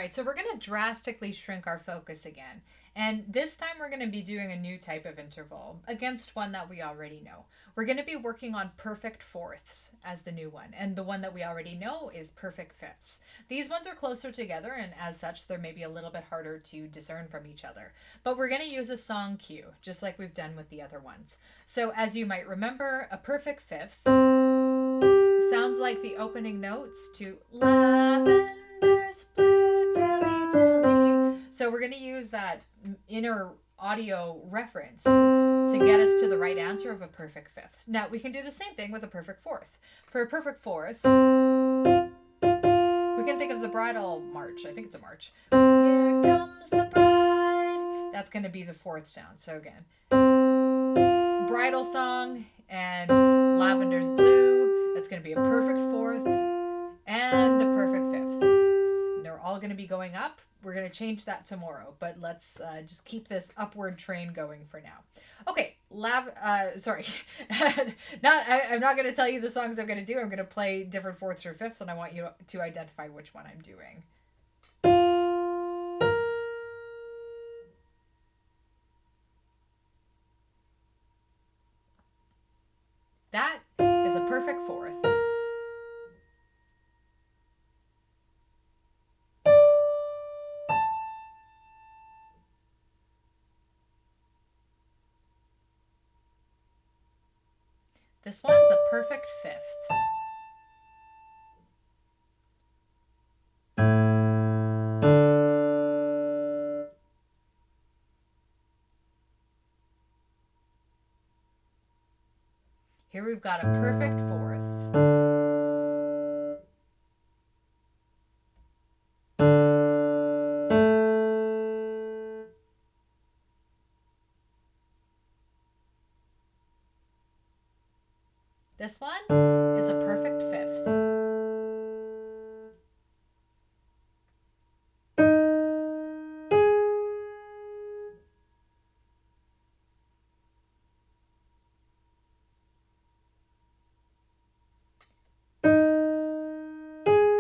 right, so we're going to drastically shrink our focus again. And this time we're going to be doing a new type of interval against one that we already know. We're going to be working on perfect fourths as the new one. And the one that we already know is perfect fifths. These ones are closer together, and as such, they're maybe a little bit harder to discern from each other. But we're going to use a song cue, just like we've done with the other ones. So as you might remember, a perfect fifth sounds like the opening notes to Lavender's Blue Dilly Dilly. So we're going to use that inner audio reference to get us to the right answer of a perfect fifth. Now, we can do the same thing with a perfect fourth. For a perfect fourth, we can think of the bridal march. I think it's a march. Here comes the bride. That's going to be the fourth sound. So again, bridal song and Lavender's Blue. That's going to be a perfect fourth and a perfect fifth. And they're all going to be going up. We're going to change that tomorrow, but let's just keep this upward train going for now. Okay, sorry. I'm not going to tell you the songs I'm going to do. I'm going to play different fourths or fifths, and I want you to identify which one I'm doing. That is a perfect fourth. This one's a perfect fifth. Here we've got a perfect fourth. This one is a perfect fifth.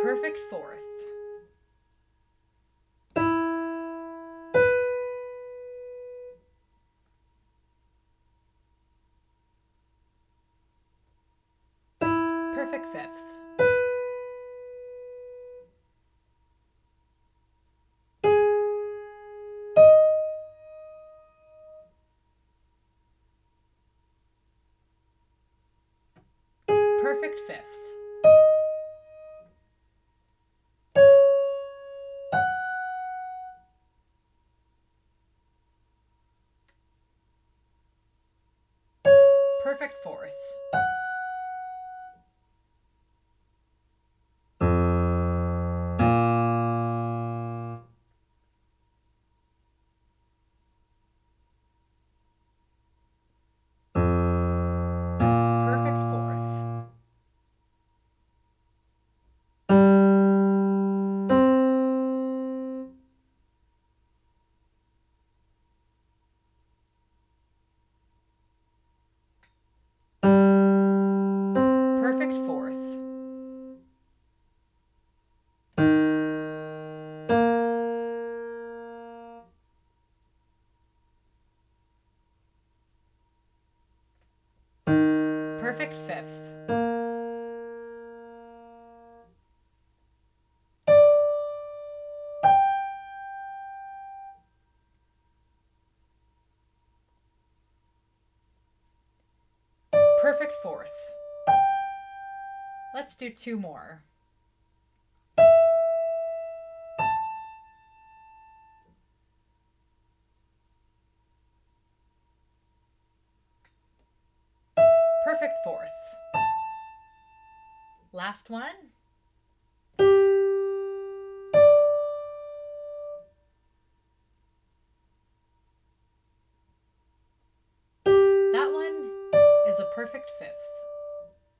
Perfect fourth. Perfect fifth. Perfect fifth. Perfect fourth. Perfect fourth. Perfect fourth. Perfect fifth. Perfect fourth. Let's do two more. Perfect fourth. Last one. That one is a perfect fifth.